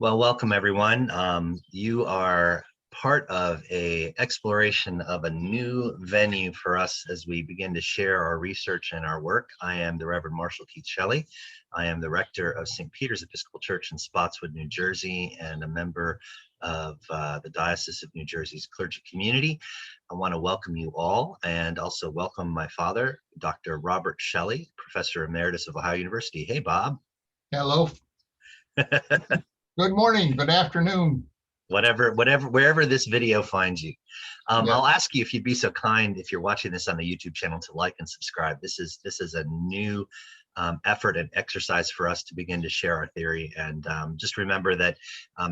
Well, welcome everyone. You are part of a exploration of a new venue for us as we begin to share our research and our work. I am the Reverend Marshall Keith Shelly. I am the rector of St. Peter's Episcopal Church in Spotswood, New Jersey, and a member of the Diocese of New Jersey's clergy community. I want to welcome you all and also welcome my father, Dr. Robert Shelly, Professor Emeritus of Ohio University. Hey, Bob. Hello. Good morning, good afternoon. Wherever this video finds you. Yeah. I'll ask you if you'd be so kind, if you're watching this on the YouTube channel, to like and subscribe. This is a new effort and exercise for us to begin to share our theory. And just remember that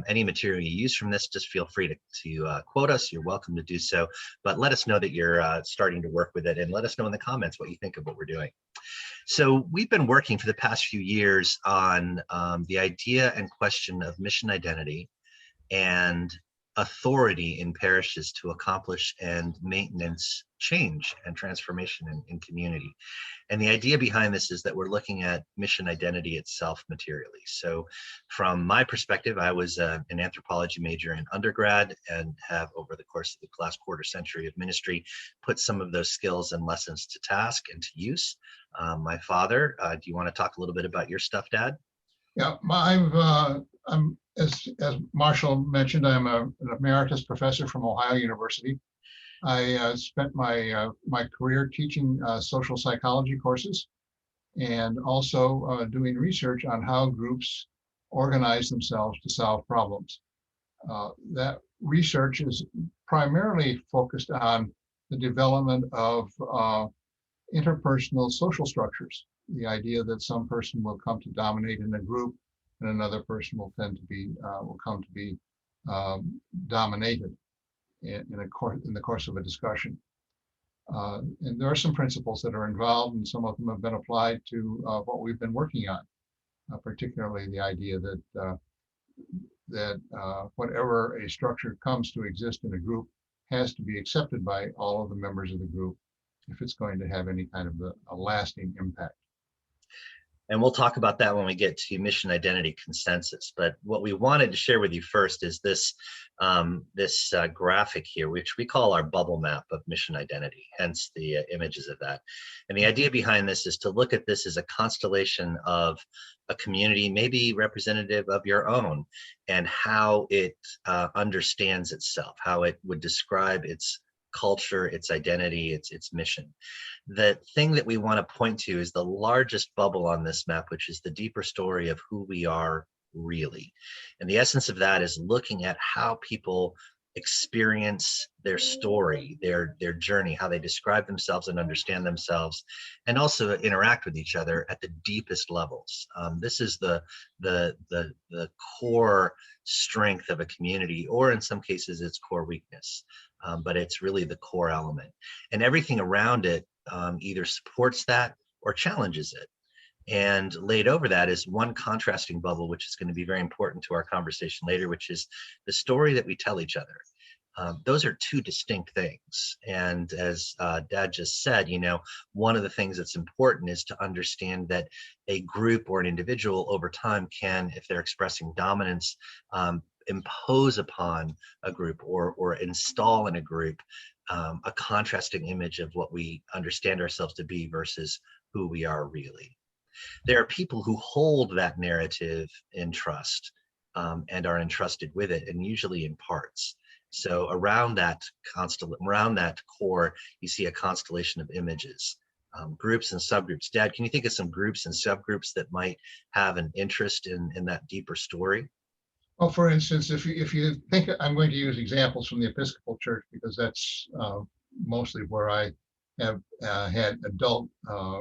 any material you use from this, just feel free to quote us. You're welcome to do so, but let us know that you're starting to work with it, and let us know in the comments what you think of what we're doing. So we've been working for the past few years on the idea and question of mission identity and authority in parishes to accomplish and maintenance change and transformation in community. And the idea behind this is that we're looking at mission identity itself materially. So from my perspective, I was an anthropology major in undergrad and have, over the course of the last quarter century of ministry, put some of those skills and lessons to task and to use. My father, do you want to talk a little bit about your stuff, Dad? Yeah, I'm as Marshall mentioned, I'm an emeritus professor from Ohio University. I spent my career teaching social psychology courses and also doing research on how groups organize themselves to solve problems. That research is primarily focused on the development of interpersonal social structures. The idea that some person will come to dominate in a group and another person will come to be dominated in the course of a discussion. And there are some principles that are involved, and some of them have been applied to what we've been working on, particularly the idea that whatever a structure comes to exist in a group has to be accepted by all of the members of the group if it's going to have any kind of a lasting impact. And we'll talk about that when we get to mission identity consensus. But what we wanted to share with you first is this graphic here, which we call our bubble map of mission identity, hence the images of that. And the idea behind this is to look at this as a constellation of a community, maybe representative of your own, and how it understands itself, how it would describe its culture, its identity, its mission. The thing that we want to point to is the largest bubble on this map, which is the deeper story of who we are really. And the essence of that is looking at how people experience their story, their journey, how they describe themselves and understand themselves, and also interact with each other at the deepest levels. This is the core strength of a community, or in some cases its core weakness, but it's really the core element. And everything around it either supports that or challenges it. And laid over that is one contrasting bubble, which is going to be very important to our conversation later, which is the story that we tell each other. Those are two distinct things. And as Dad just said, one of the things that's important is to understand that a group or an individual over time can, if they're expressing dominance, impose upon a group or install in a group a contrasting image of what we understand ourselves to be versus who we are really. There are people who hold that narrative in trust and are entrusted with it, and usually in parts. So around that core, you see a constellation of images, groups and subgroups. Dad, can you think of some groups and subgroups that might have an interest in that deeper story? Well, for instance, if you think, I'm going to use examples from the Episcopal Church because that's mostly where I have had adult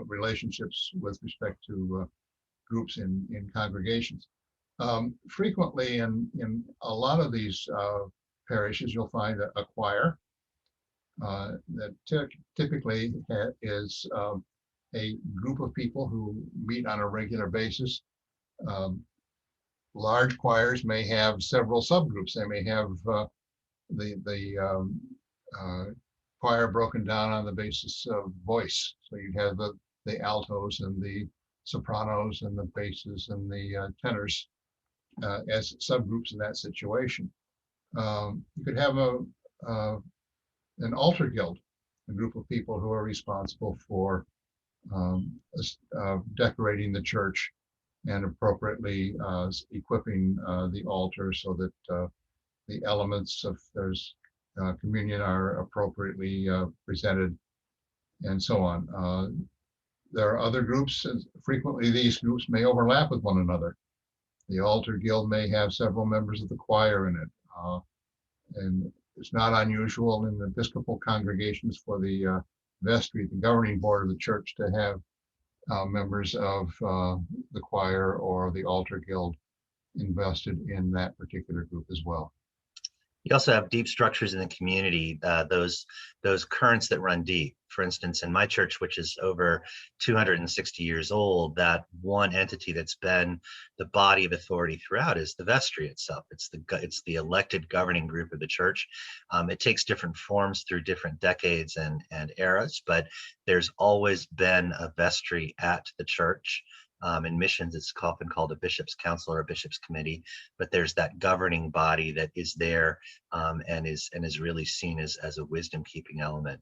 relationships with respect to groups in congregations. Frequently in a lot of these parishes, you'll find a choir that typically is a group of people who meet on a regular basis. Large choirs may have several subgroups. They may have the choir broken down on the basis of voice. So you have the altos and the sopranos and the basses and the tenors as subgroups in that situation. You could have an altar guild, a group of people who are responsible for decorating the church and appropriately equipping the altar so that the elements of there's communion are appropriately presented, and so on. There are other groups, and frequently these groups may overlap with one another. The altar guild may have several members of the choir in it, and it's not unusual in the Episcopal congregations for the vestry, the governing board of the church, to have members of the choir or the altar guild invested in that particular group as well. You also have deep structures in the community, those currents that run deep. For instance, in my church, which is over 260 years old, that one entity that's been the body of authority throughout is the vestry itself. It's the elected governing group of the church. It takes different forms through different decades and eras, but there's always been a vestry at the church. In missions, it's often called a bishop's council or a bishop's committee, but there's that governing body that is there and is really seen as a wisdom keeping element.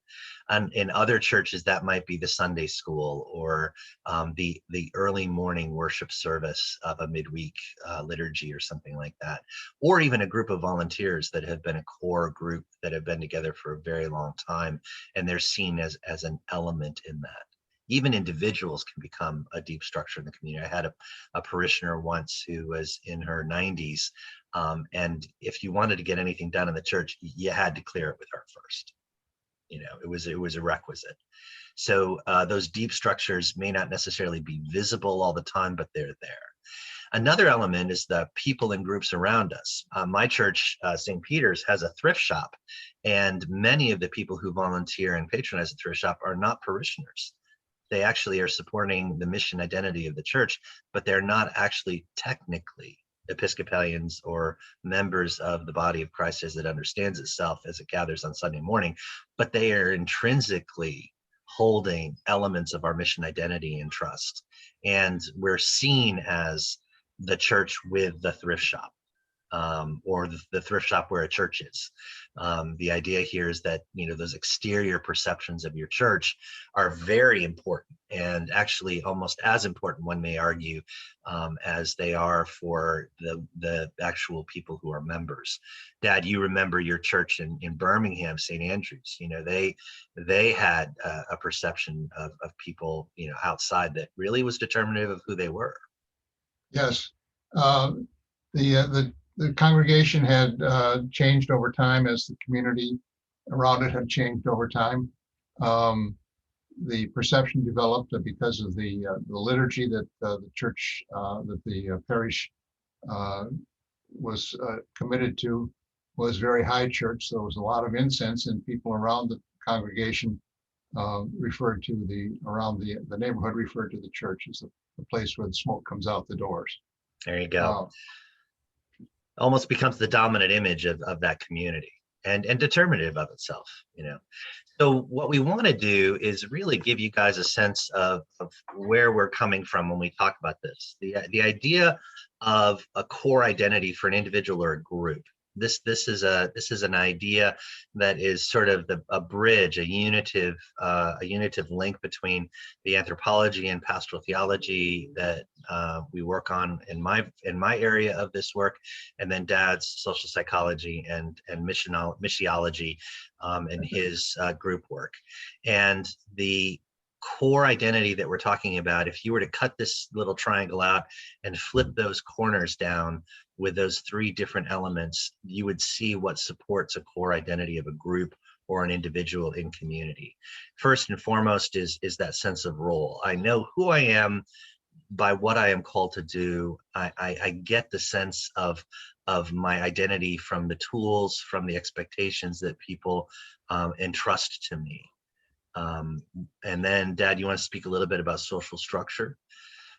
And in other churches, that might be the Sunday school or the early morning worship service of a midweek liturgy or something like that, or even a group of volunteers that have been a core group that have been together for a very long time, and they're seen as an element in that. Even individuals can become a deep structure in the community. I had a parishioner once who was in her 90s, and if you wanted to get anything done in the church, you had to clear it with her first. It was a requisite. So those deep structures may not necessarily be visible all the time, but they're there. Another element is the people and groups around us. My church, St. Peter's, has a thrift shop, and many of the people who volunteer and patronize the thrift shop are not parishioners. They actually are supporting the mission identity of the church, but they're not actually technically Episcopalians or members of the body of Christ as it understands itself as it gathers on Sunday morning, but they are intrinsically holding elements of our mission identity and trust. And we're seen as the church with the thrift shop. Or the thrift shop where a church is. The idea here is that those exterior perceptions of your church are very important, and actually almost as important, one may argue, as they are for the actual people who are members. Dad, you remember your church in Birmingham, St. Andrews. They had a perception of people outside that really was determinative of who they were. Yes, the congregation had changed over time as the community around it had changed over time. The perception developed because of the liturgy that the church, that the parish was committed to, was very high church. So there was a lot of incense, and people around the congregation referred to the neighborhood referred to the church as the place where the smoke comes out the doors. There you go. Almost becomes the dominant image of that community and determinative of itself. So what we want to do is really give you guys a sense of where we're coming from when we talk about this. The idea of a core identity for an individual or a group. This is an idea that is sort of a bridge, a unitive link between the anthropology and pastoral theology that we work on in my area of this work, and then Dad's social psychology and missiology in his group work. And the core identity that we're talking about, if you were to cut this little triangle out and flip those corners down with those three different elements, you would see what supports a core identity of a group or an individual in community. First and foremost is that sense of role. I know who I am by what I am called to do. I get the sense of my identity from the tools, from the expectations that people entrust to me. And then, Dad, you want to speak a little bit about social structure?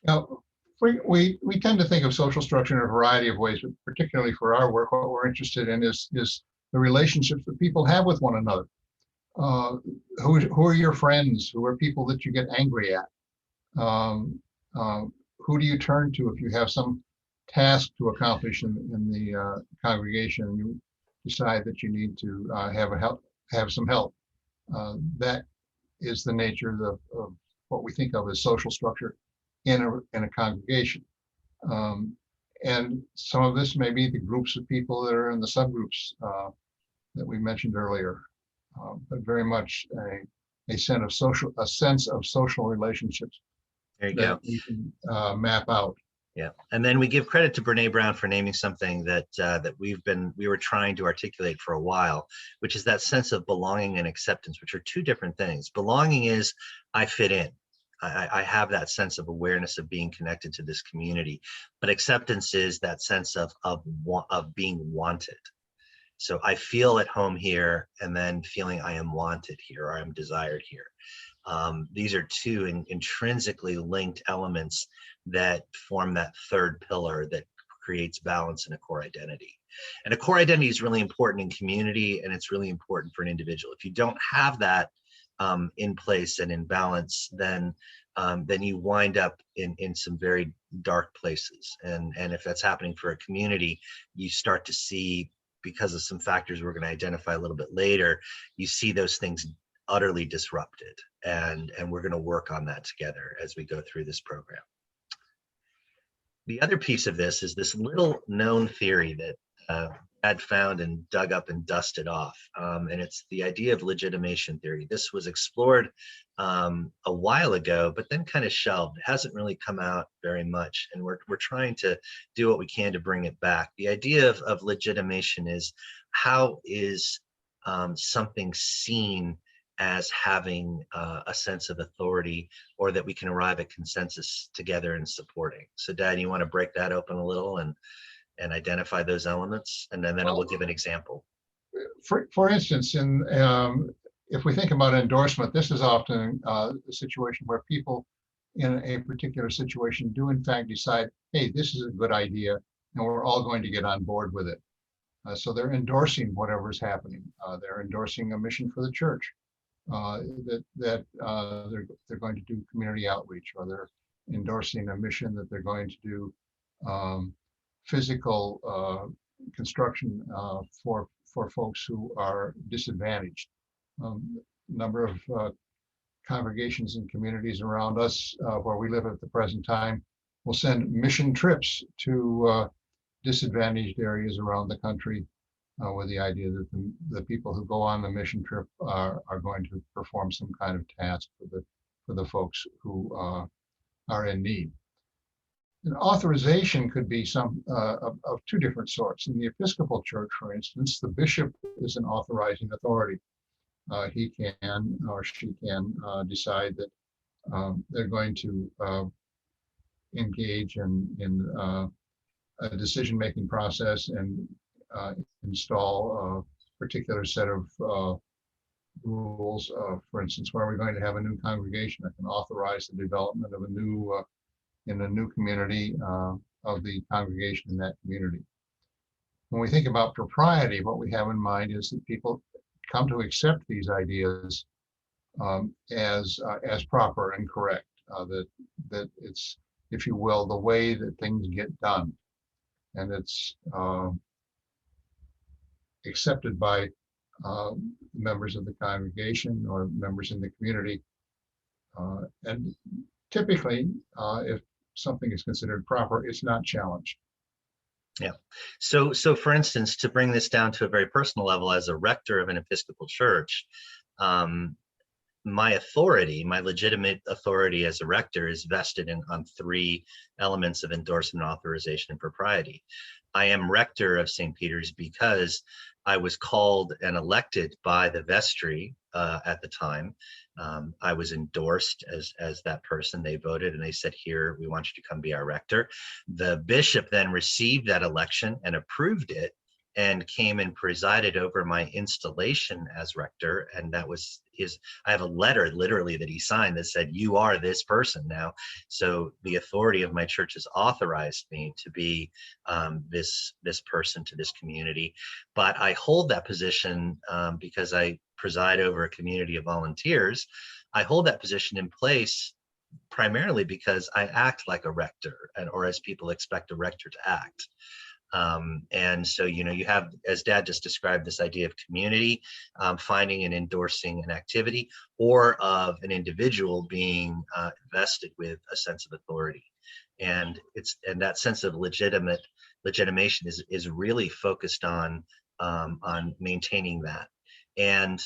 Now, we tend to think of social structure in a variety of ways, but particularly for our work, what we're interested in is the relationships that people have with one another. Who are your friends? Who are people that you get angry at? Who do you turn to if you have some task to accomplish in the congregation, and you decide that you need to have some help. That is the nature of what we think of as social structure in a congregation. And some of this may be the groups of people that are in the subgroups that we mentioned earlier, but very much a sense of social relationships There you that go. we can map out. Yeah, and then we give credit to Brene Brown for naming something that we were trying to articulate for a while, which is that sense of belonging and acceptance, which are two different things. Belonging is I fit in. I have that sense of awareness of being connected to this community, but acceptance is that sense of being wanted. So I feel at home here, and then feeling I am wanted here, or I'm desired here. These are two intrinsically linked elements that form that third pillar that creates balance in a core identity. And a core identity is really important in community, and it's really important for an individual. If you don't have that in place and in balance, then you wind up in some very dark places. And if that's happening for a community, you start to see, because of some factors we're going to identify a little bit later, you see those things utterly disrupted. And we're going to work on that together as we go through this program. The other piece of this is this little known theory that Brad found and dug up and dusted off. And it's the idea of legitimation theory. This was explored a while ago, but then kind of shelved. It hasn't really come out very much. And we're trying to do what we can to bring it back. The idea of legitimation is, how is something seen as having a sense of authority, or that we can arrive at consensus together in supporting. So Dad, you want to break that open a little and identify those elements, and then we'll give an example. For instance, if we think about endorsement, this is often a situation where people in a particular situation do in fact decide, hey, this is a good idea, and we're all going to get on board with it. So they're endorsing whatever is happening. They're endorsing a mission for the church. That they're going to do community outreach, or they're endorsing a mission that they're going to do physical construction for folks who are disadvantaged. Number of congregations and communities around us where we live at the present time will send mission trips to disadvantaged areas around the country, with the idea that the people who go on the mission trip are going to perform some kind of task for the folks who are in need. An authorization could be some of two different sorts. In the Episcopal Church, for instance, the bishop is an authorizing authority. He can or she can decide that they're going to engage in a decision-making process and install a particular set of rules. For instance, where we're going to have a new congregation, that can authorize the development of a new community of the congregation in that community. When we think about propriety, what we have in mind is that people come to accept these ideas as proper and correct. That it's, if you will, the way that things get done, and it's accepted by members of the congregation or members in the community. And typically, if something is considered proper, it's not challenged. Yeah. So for instance, to bring this down to a very personal level, as a rector of an Episcopal church, my authority, my legitimate authority as a rector, is vested on three elements of endorsement, authorization, and propriety. I am rector of St. Peter's because I was called and elected by the vestry at the time. I was endorsed as that person. They voted and they said, here, we want you to come be our rector. The bishop then received that election and approved it, and came and presided over my installation as rector. And that was I have a letter literally that he signed that said, you are this person now. So the authority of my church has authorized me to be this person to this community. But I hold that position because I preside over a community of volunteers. I hold that position in place primarily because I act like a rector, or as people expect a rector to act. And so, you have, as Dad just described, this idea of community, finding and endorsing an activity, or of an individual being vested with a sense of authority. And that sense of legitimation is really focused on maintaining that. And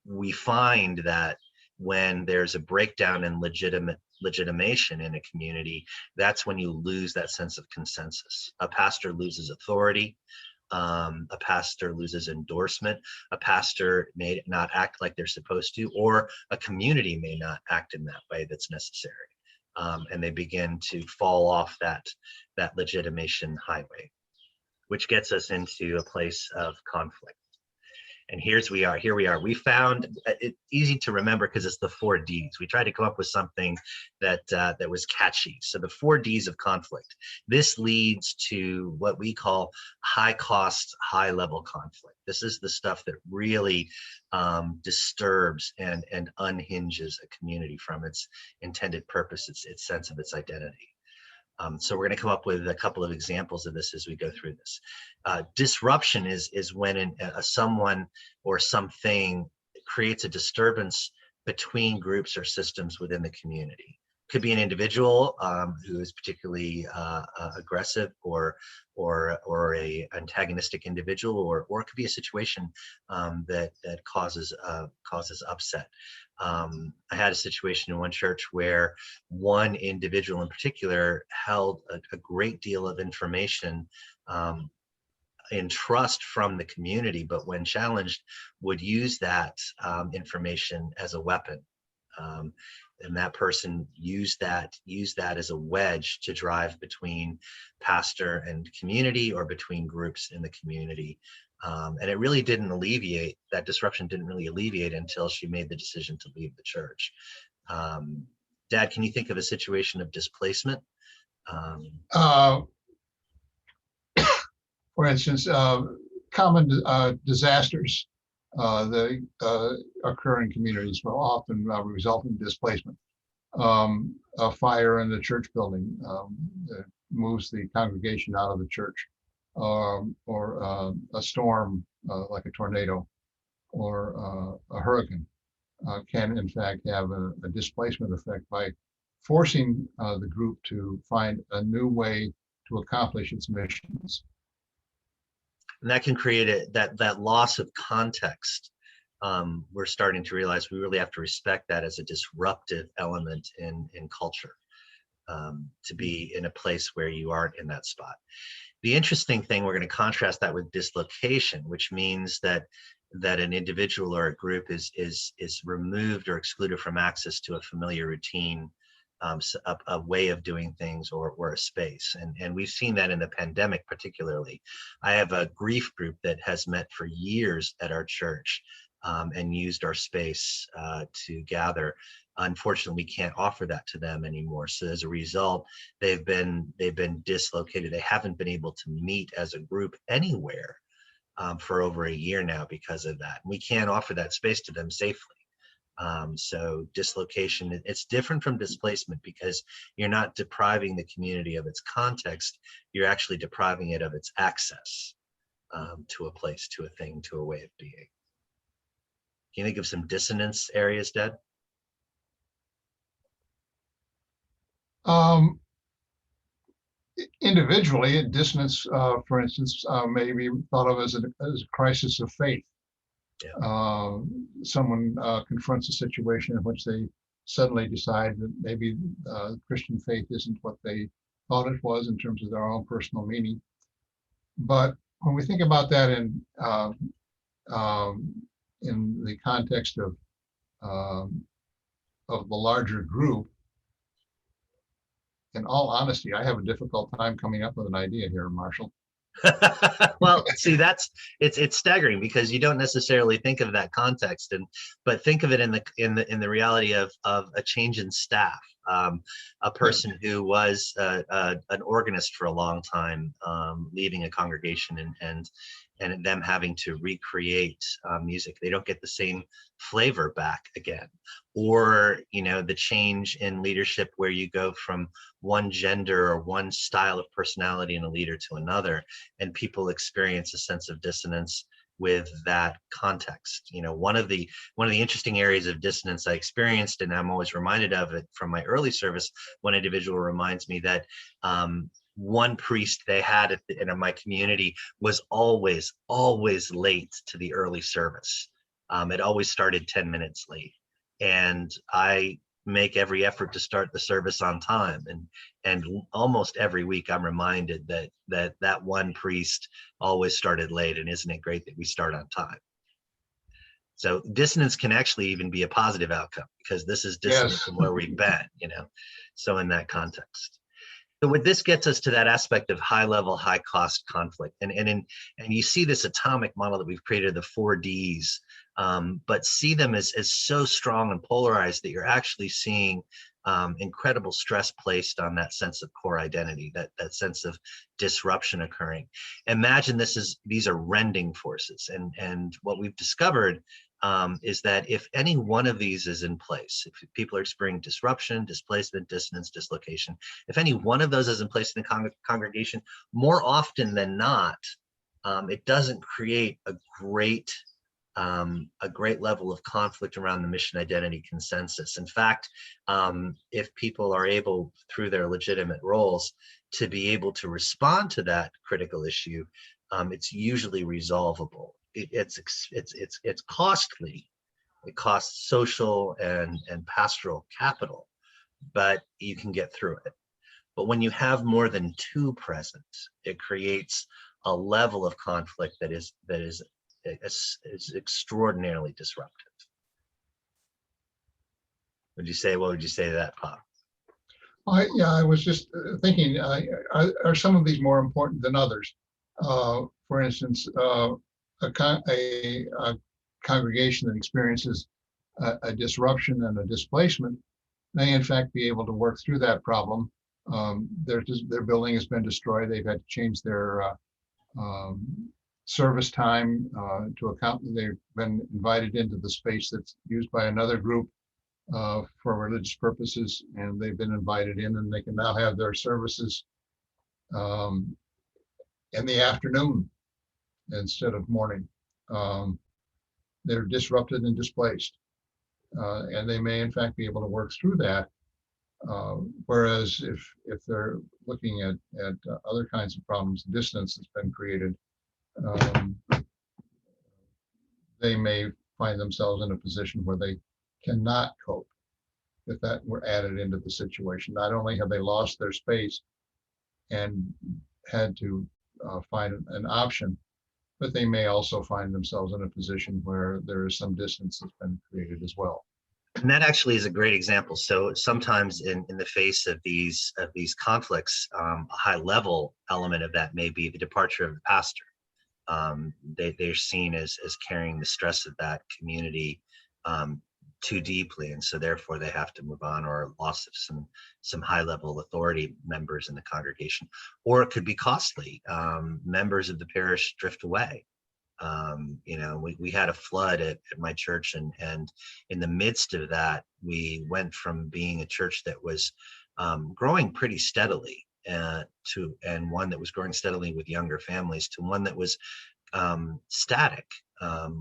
we find that when there's a breakdown in legitimation in a community, that's when you lose that sense of consensus. A pastor loses authority. A pastor loses endorsement. A pastor may not act like they're supposed to, or a community may not act in that way that's necessary. And they begin to fall off that legitimation highway, which gets us into a place of conflict. And here we are. We found it easy to remember because it's the 4 Ds. We tried to come up with something that was catchy. So the 4 Ds of conflict. This leads to what we call high cost, high level conflict. This is the stuff that really disturbs and unhinges a community from its intended purpose, its sense of its identity. So we're going to come up with a couple of examples of this as we go through this. Disruption is when someone or something creates a disturbance between groups or systems within the community. Could be an individual who is particularly aggressive, or a antagonistic individual, or it could be a situation that causes upset. I had a situation in one church where one individual in particular held a great deal of information in trust from the community, but when challenged, would use that information as a weapon. And that person used that as a wedge to drive between pastor and community, or between groups in the community. And it really didn't alleviate, that disruption didn't really alleviate until she made the decision to leave the church. Dad, can you think of a situation of displacement? For instance, common disasters that occur in communities will often result in displacement. A fire in the church building moves the congregation out of the church, or a storm like a tornado or a hurricane can in fact have a displacement effect by forcing the group to find a new way to accomplish its missions. And that can create that loss of context. We're starting to realize we really have to respect that as a disruptive element in culture, to be in a place where you aren't in that spot. The interesting thing, we're going to contrast that with dislocation, which means that an individual or a group is removed or excluded from access to a familiar routine, a way of doing things, or a space. And we've seen that in the pandemic particularly. I have a grief group that has met for years at our church, and used our space to gather. Unfortunately, we can't offer that to them anymore. So as a result, they've been dislocated. They haven't been able to meet as a group anywhere for over a year now because of that. We can't offer that space to them safely. So dislocation, it's different from displacement because you're not depriving the community of its context. You're actually depriving it of its access to a place, to a thing, to a way of being. Can you think of some dissonance areas, Dad? Individually, dissonance, for instance, may be thought of as a crisis of faith. Yeah. Someone confronts a situation in which they suddenly decide that maybe Christian faith isn't what they thought it was in terms of their own personal meaning. But when we think about that in the context of the larger group, in all honesty, I have a difficult time coming up with an idea here, Marshall. Well, see, it's staggering because you don't necessarily think of that context, but think of it in the reality of a change in staff. a person who was an organist for a long time, leading a congregation, and them having to recreate music. They don't get the same flavor back again. Or, you know, the change in leadership where you go from one gender or one style of personality in a leader to another, and people experience a sense of dissonance with that context. You know, one of the interesting areas of dissonance I experienced, and I'm always reminded of it from my early service, one individual reminds me that one priest they had in my community was always late to the early service. It always started 10 minutes late, and I make every effort to start the service on time, and almost every week I'm reminded that one priest always started late, and isn't it great that we start on time? So dissonance can actually even be a positive outcome, because this is dissonance Yes. from where we've been, you know. So in that context. So what this gets us to that aspect of high level, high cost conflict. And you see this atomic model that we've created, the 4Ds, but see them as so strong and polarized that you're actually seeing incredible stress placed on that sense of core identity, that sense of disruption occurring. Imagine these are rending forces. And what we've discovered is that if any one of these is in place, if people are experiencing disruption, displacement, dissonance, dislocation, if any one of those is in place in the congregation, more often than not, it doesn't create a great level of conflict around the mission identity consensus. In fact, if people are able, through their legitimate roles, to be able to respond to that critical issue, it's usually resolvable. It's costly. It costs social and pastoral capital, but you can get through it. But when you have more than two present, it creates a level of conflict that is extraordinarily disruptive. What would you say to that, Pop? I was just thinking, are some of these more important than others? For instance, a congregation that experiences a disruption and a displacement may in fact be able to work through that problem. Their building has been destroyed. They've had to change their service time to account. They've been invited into the space that's used by another group for religious purposes, and they've been invited in, and they can now have their services in the afternoon instead of morning. They're disrupted and displaced, and they may in fact be able to work through that. Whereas if they're looking at other kinds of problems, distance that's been created, they may find themselves in a position where they cannot cope if that were added into the situation. Not only have they lost their space and had to find an option, but they may also find themselves in a position where there is some distance that's been created as well. And that actually is a great example. So sometimes in the face of these conflicts, a high level element of that may be the departure of the pastor. They're seen as carrying the stress of that community too deeply, and so therefore they have to move on, or loss of some high level authority members in the congregation. Or it could be costly. Members of the parish drift away. You know, we had a flood at my church, and in the midst of that, we went from being a church that was growing pretty steadily and one that was growing steadily with younger families, to one that was static.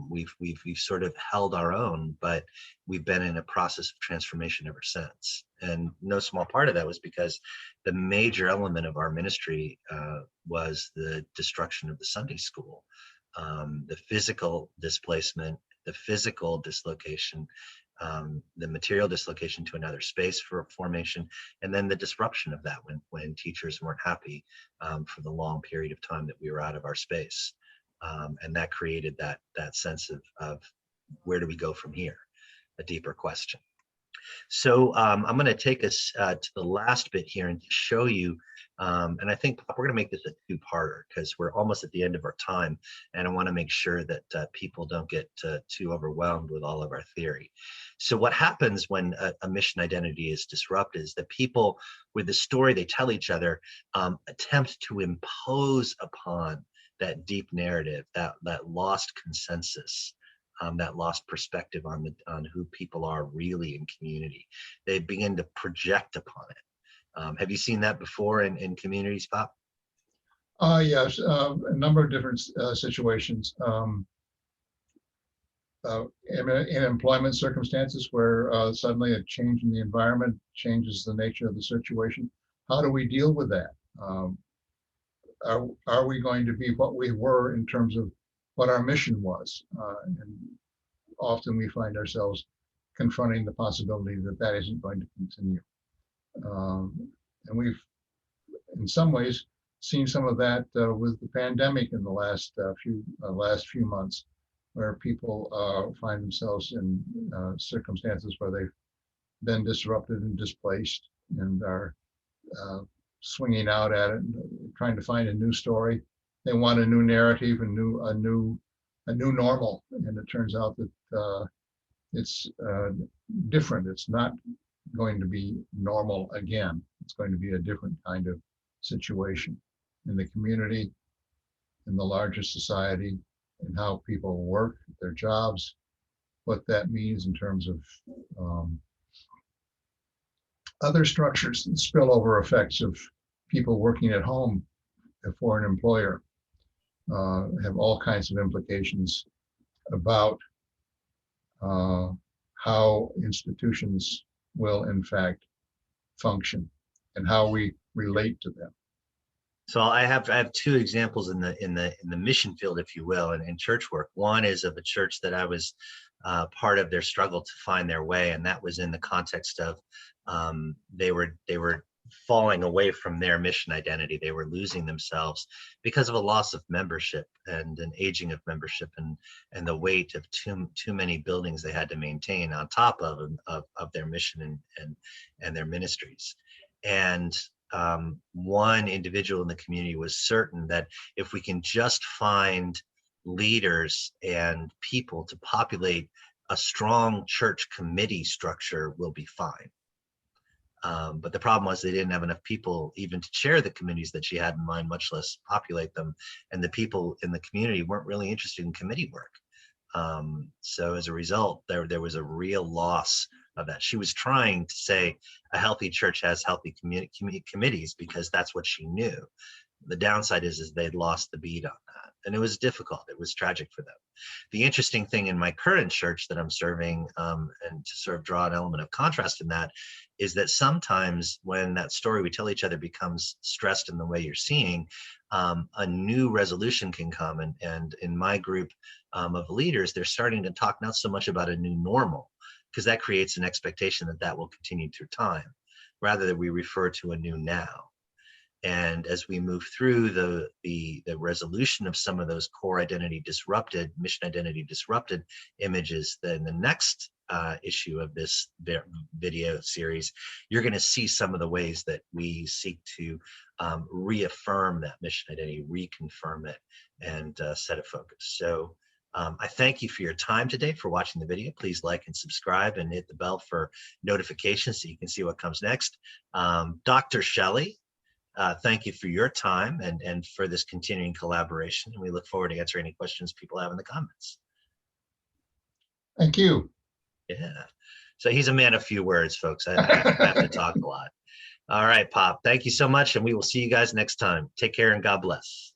We've sort of held our own, but we've been in a process of transformation ever since. And no small part of that was because the major element of our ministry was the destruction of the Sunday school, the physical displacement, the physical dislocation, the material dislocation to another space for formation, and then the disruption of that when teachers weren't happy for the long period of time that we were out of our space. And that created that sense of where do we go from here, a deeper question. So I'm going to take us to the last bit here and show you, and I think we're going to make this a two-parter because we're almost at the end of our time, and I want to make sure that people don't get too overwhelmed with all of our theory. So what happens when a mission identity is disrupted is that people, with the story they tell each other, attempt to impose upon that deep narrative, that lost consensus, that lost perspective on who people are really in community. They begin to project upon it. Have you seen that before in communities, Pop? Yes, a number of different situations. In employment circumstances where suddenly a change in the environment changes the nature of the situation. How do we deal with that? Are we going to be what we were in terms of what our mission was? And often we find ourselves confronting the possibility that that isn't going to continue. And we've, in some ways, seen some of that with the pandemic in the last few months, where people find themselves in circumstances where they've been disrupted and displaced and are swinging out at it, trying to find a new story. They want a new narrative, a new normal, and it turns out that it's different. It's not going to be normal again. It's going to be a different kind of situation in the community, in the larger society, and how people work their jobs, what that means in terms of other structures and spillover effects of people working at home for an employer have all kinds of implications about how institutions will in fact function and how we relate to them. So I have two examples in the mission field, if you will, in church work. One is of a church that I was part of their struggle to find their way, and that was in the context of they were falling away from their mission identity. They were losing themselves because of a loss of membership and an aging of membership and the weight of too many buildings they had to maintain on top of their mission and their ministries. And one individual in the community was certain that if we can just find leaders and people to populate a strong church committee structure, we'll be fine. But the problem was they didn't have enough people even to chair the committees that she had in mind, much less populate them. And the people in the community weren't really interested in committee work. So as a result, there was a real loss of that. She was trying to say a healthy church has healthy committees because that's what she knew. The downside is they'd lost the beat on that. And it was difficult. It was tragic for them. The interesting thing in my current church that I'm serving, and to sort of draw an element of contrast in that, is that sometimes when that story we tell each other becomes stressed in the way you're seeing, a new resolution can come. And in my group of leaders, they're starting to talk not so much about a new normal, because that creates an expectation that will continue through time, rather that we refer to a new now. And as we move through the resolution of some of those core identity disrupted, mission identity disrupted images, then the next issue of this video series, you're going to see some of the ways that we seek to reaffirm that mission identity, reconfirm it, and set a focus. So I thank you for your time today, for watching the video. Please like and subscribe and hit the bell for notifications so you can see what comes next. Dr. Shelly, thank you for your time and for this continuing collaboration. And we look forward to answering any questions people have in the comments. Thank you. Yeah. So he's a man of few words, folks. I have to talk a lot. All right, Pop. Thank you so much. And we will see you guys next time. Take care and God bless.